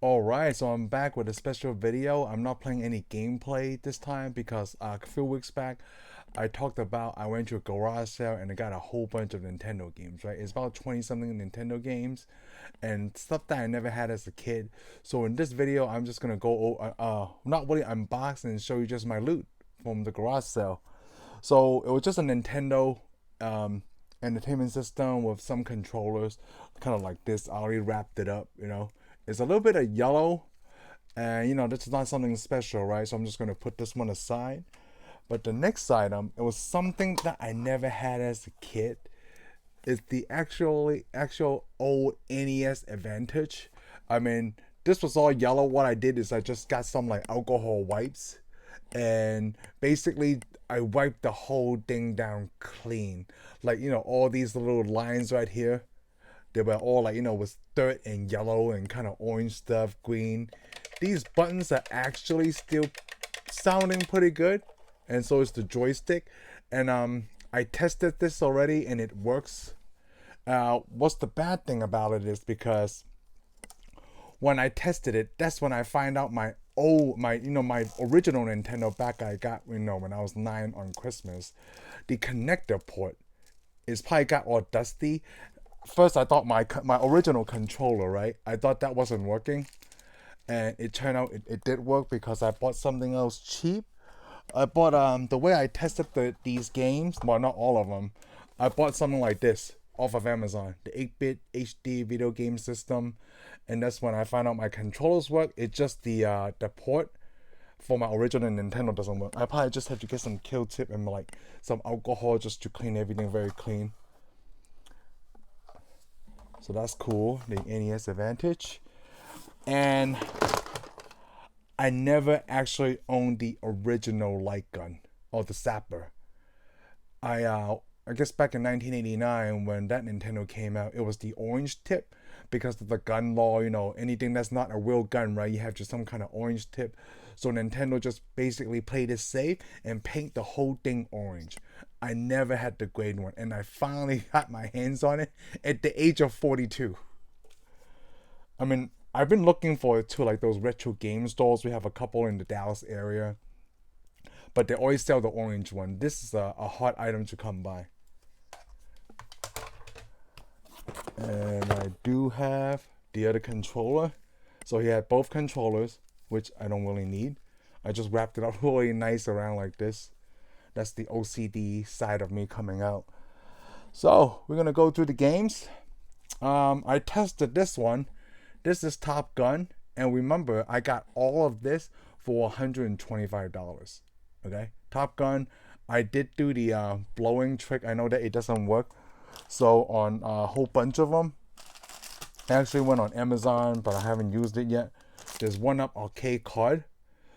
Alright, so I'm back with a special video. I'm not playing any gameplay this time because a few weeks back I talked about I went to a garage sale and I got a whole bunch of Nintendo games, right? It's about 20 something Nintendo games and stuff that I never had as a kid. So in this video, I'm just gonna go not really unbox and show you just my loot from the garage sale. So it was just a Nintendo um, entertainment system with some controllers, kind of like this. I already wrapped it up. It's a little bit of yellow, and this is not something special, right? So I'm just gonna put this one aside. But the next item, it was something that I never had as a kid. It's the actual old NES Advantage. I mean, this was all yellow. What I did is I just got some like alcohol wipes, and basically I wiped the whole thing down clean. Like all these little lines right here, they were all like with dirt and yellow and kind of orange stuff, green. These buttons are actually still sounding pretty good, and so is the joystick. And I tested this already, and it works. What's the bad thing about it is because when I tested it, that's when I find out my original Nintendo back I got when I was 9 on Christmas. The connector port is probably got all dusty. First, I thought my original controller, right? I thought that wasn't working, and it turned out it did work because I bought something else cheap. I bought the way I tested these games, well, not all of them. I bought something like this off of Amazon, the 8-bit HD video game system, and that's when I found out my controllers work. It's just the port for my original Nintendo doesn't work. I probably just have to get some kill tip and like some alcohol just to clean everything very clean. So that's cool, the NES Advantage. And I never actually owned the original light gun or the Zapper. I guess back in 1989 when that Nintendo came out, it was the orange tip because of the gun law. Anything that's not a real gun, right? You have just some kind of orange tip. So Nintendo just basically played it safe and paint the whole thing orange. I never had the grade one, and I finally got my hands on it at the age of 42. I mean, I've been looking for it too, like those retro game stores. We have a couple in the Dallas area, but they always sell the orange one. This is a hot item to come by. And I do have the other controller. So he had both controllers, which I don't really need. I just wrapped it up really nice around like this. That's the OCD side of me coming out. So we're gonna go through the games. I tested this one. This is Top Gun, and remember, I got all of this for $125. Okay, Top Gun. I did do the blowing trick. I know that it doesn't work, so on a whole bunch of them, I actually went on Amazon, but I haven't used it yet. There's One Up Arcade Card.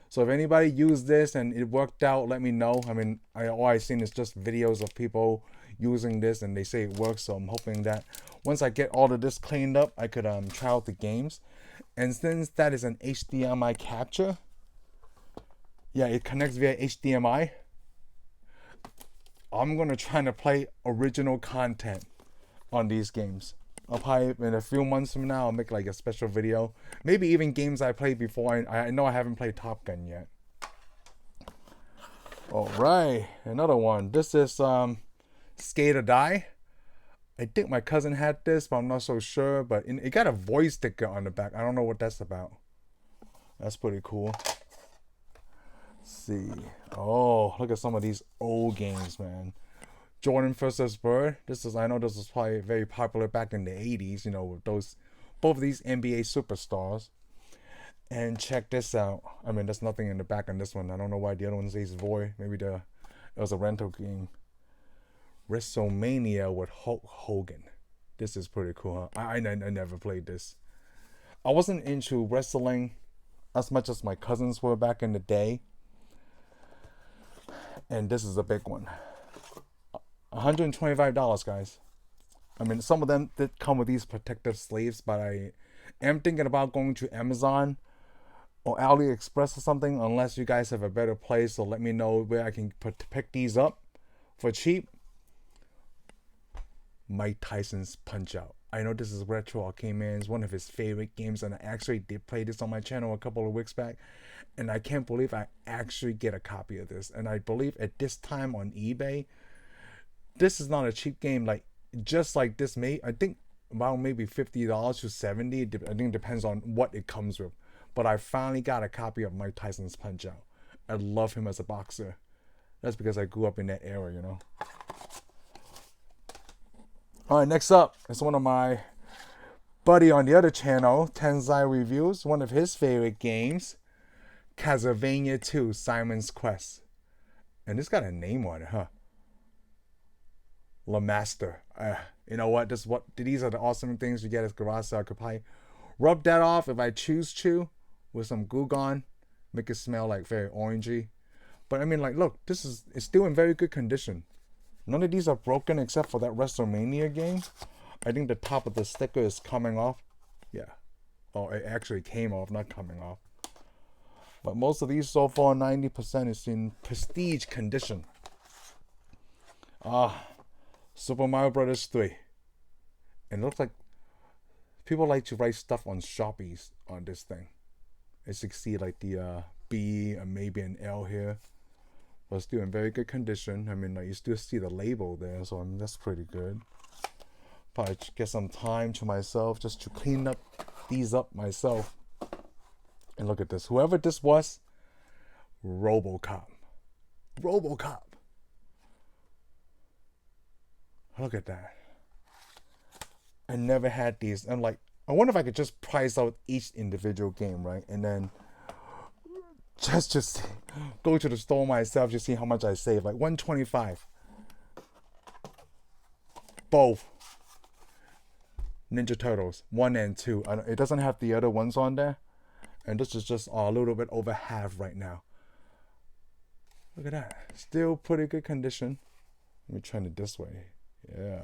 So if anybody used this and it worked out, let me know. I mean, all I've seen is just videos of people using this and they say it works. So I'm hoping that once I get all of this cleaned up, I could try out the games. And since that is an HDMI capture, yeah, it connects via HDMI. I'm gonna try to play original content on these games. I'll probably in a few months from now I'll make like a special video. Maybe even games I played before. I know I haven't played Top Gun yet. Alright, another one. This is Skate or Die. I think my cousin had this, but I'm not so sure. But it got a voice sticker on the back. I don't know what that's about. That's pretty cool. Let's see. Oh, look at some of these old games, man. Jordan versus Bird. I know this was probably very popular back in the 80s, with both of these NBA superstars. And check this out. I mean, there's nothing in the back on this one. I don't know why the other one says void. Maybe it was a rental game. WrestleMania with Hulk Hogan. This is pretty cool, huh? I never played this. I wasn't into wrestling as much as my cousins were back in the day. And this is a big one. $125, guys. I mean, some of them did come with these protective sleeves, but I am thinking about going to Amazon or AliExpress or something, unless you guys have a better place. So let me know where I can pick these up for cheap. Mike Tyson's Punch Out. I know this is Retro Arcade Man's one of his favorite games, and I actually did play this on my channel a couple of weeks back, and I can't believe I actually get a copy of this. And I believe at this time on eBay, this is not a cheap game. Like just like this, I think about maybe $50 to $70. I think it depends on what it comes with. But I finally got a copy of Mike Tyson's Punch Out. I love him as a boxer. That's because I grew up in that era, you know. Alright, next up is one of my buddy on the other channel, Tenjin Reviews, one of his favorite games, Castlevania 2, Simon's Quest. And this got a name on it, huh? La Master. You know what? These are the awesome things you get at garage sale. I could probably rub that off if I choose to with some Goo Gone, make it smell like very orangey. But I mean, like, look, it's still in very good condition. None of these are broken except for that WrestleMania game. I think the top of the sticker is coming off. Yeah. Oh, it actually came off, not coming off. But most of these so far, 90% is in prestige condition. Super Mario Brothers 3. And it looks like people like to write stuff on Sharpies on this thing. As you can see, like the B and maybe an L here. But still in very good condition. I mean, like, you still see the label there, so I mean, that's pretty good. Probably get some time to myself just to clean up these up myself. And look at this. Whoever this was, RoboCop. RoboCop. Look at that. I never had these. I'm like, I wonder if I could just price out each individual game, right? And then just go to the store myself to see how much I save. Like $125. Both. Ninja Turtles 1 and 2. It doesn't have the other ones on there. And this is just a little bit over half right now. Look at that. Still pretty good condition. Let me turn it this way. Yeah.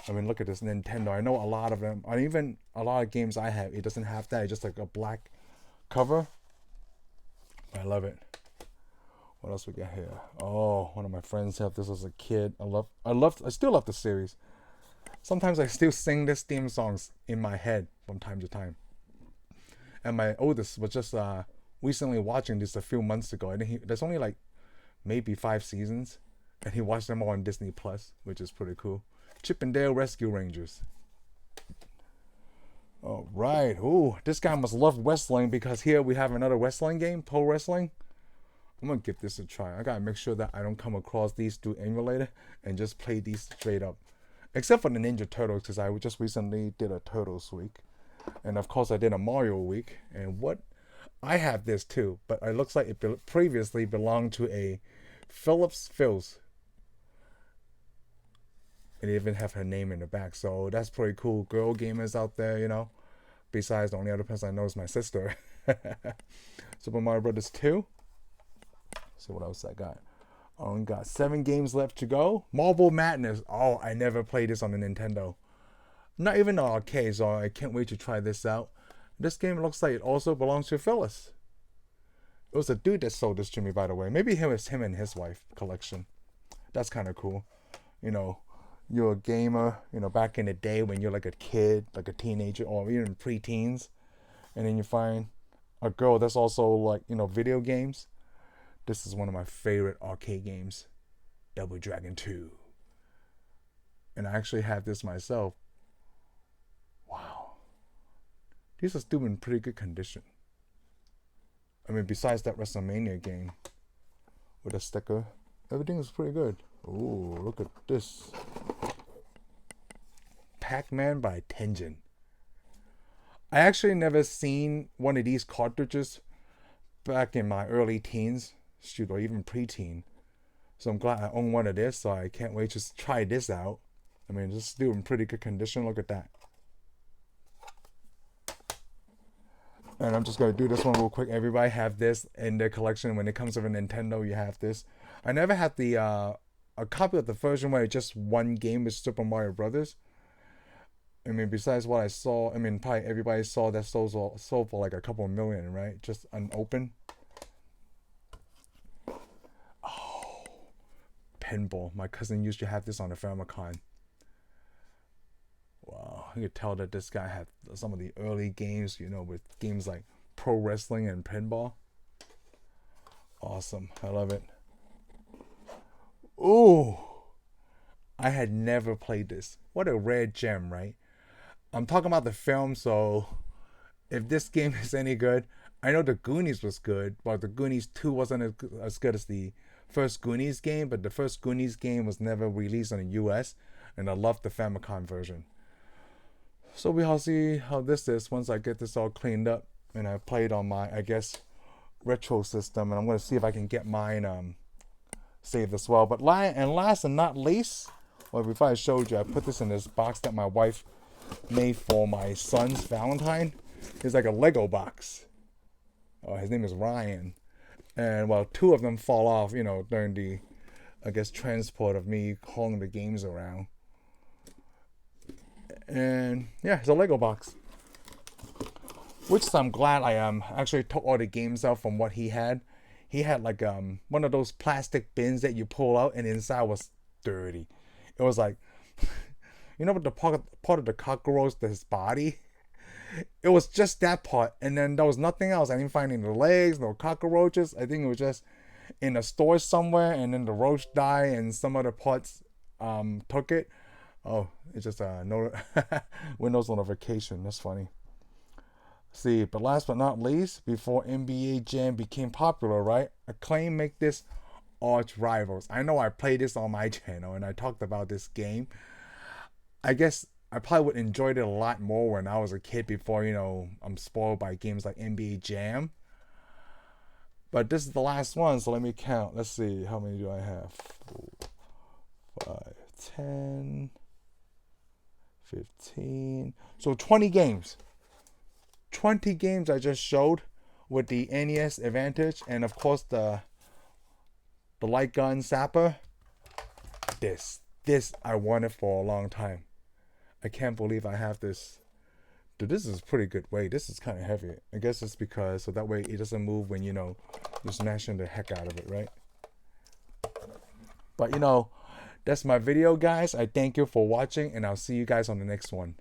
I mean, look at this Nintendo. I know a lot of them. And even a lot of games I have, it doesn't have that. It's just like a black cover. I love it. What else we got here? Oh, one of my friends have this as a kid. I still love the series. Sometimes I still sing this theme songs in my head from time to time. And my oldest was just recently watching this a few months ago. And there's only like maybe 5 seasons. And he watched them all on Disney Plus, which is pretty cool. Chip and Dale Rescue Rangers. All right. Ooh, this guy must love wrestling because here we have another wrestling game, pro wrestling. I'm going to give this a try. I got to make sure that I don't come across these through emulator and just play these straight up. Except for the Ninja Turtles, because I just recently did a Turtles week. And of course I did a Mario week. And I have this too, but it looks like it previously belonged to a Phillips. And they even have her name in the back. So that's pretty cool. Girl gamers out there, you know. Besides, the only other person I know is my sister. Super Mario Brothers 2. So what else I got? I only got 7 games left to go. Marble Madness. Oh, I never played this on the Nintendo. Not even the arcade, so I can't wait to try this out. This game looks like it also belongs to Phyllis. It was a dude that sold this to me, by the way. Maybe it was him and his wife collection. That's kind of cool. You know, you're a gamer, you know, back in the day when you're like a kid, like a teenager, or even preteens, and then you find a girl that's also like, you know, video games. This is one of my favorite arcade games, Double Dragon 2. And I actually have this myself. Wow. These are still in pretty good condition. I mean, besides that WrestleMania game with a sticker, everything is pretty good. Ooh, look at this. Pac-Man by Tenjin. I actually never seen one of these cartridges back in my early teens, or even preteen. So I'm glad I own one of this, so I can't wait to try this out. I mean, it's still in pretty good condition. Look at that. And I'm just going to do this one real quick. Everybody have this in their collection. When it comes to a Nintendo, you have this. I never had a copy of the version where it's just one game with Super Mario Brothers. I mean, besides what I saw, I mean, probably everybody saw that sold for like a couple million, right? Just unopened. Oh, Pinball. My cousin used to have this on the Famicom. you could tell that this guy had some of the early games, you know, with games like pro wrestling and pinball. Awesome. I love it. Ooh. I had never played this. What a rare gem, right? I'm talking about the film, so if this game is any good, I know the Goonies was good, but the Goonies 2 wasn't as good as the first Goonies game, but the first Goonies game was never released in the US, and I love the Famicom version. So we'll see how this is once I get this all cleaned up, and I played on my, I guess, retro system, and I'm going to see if I can get mine saved as well. But last and not least, well, before I showed you, I put this in this box that my wife made for my son's Valentine. It's like a Lego box. Oh, his name is Ryan. And well, 2 of them fall off, you know, during the, I guess, transport of me hauling the games around. And yeah, it's a Lego box. Which I'm glad I actually took all the games out from what he had. He had like one of those plastic bins that you pull out, and inside was dirty. It was like, you know what, the part of the cockroach, his body? It was just that part, and then there was nothing else. I didn't find any legs, no cockroaches. I think it was just in a store somewhere, and then the roach died, and some other parts took it. Oh, it's just a Windows notification. That's funny. See, but last but not least, before NBA Jam became popular, right? Acclaim make this arch rivals. I know I played this on my channel, and I talked about this game. I guess I probably would enjoy it a lot more when I was a kid before, you know, I'm spoiled by games like NBA Jam. But this is the last one, so let me count. Let's see, how many do I have? 4, 5, 10, 15. So 20 games. 20 games I just showed with the NES Advantage, and of course the light gun Zapper. This I wanted for a long time. I can't believe I have this. Dude, this is pretty good weight. This is kind of heavy. I guess it's because, so that way it doesn't move when, you know, you're smashing the heck out of it, right? But, you know, that's my video, guys. I thank you for watching, and I'll see you guys on the next one.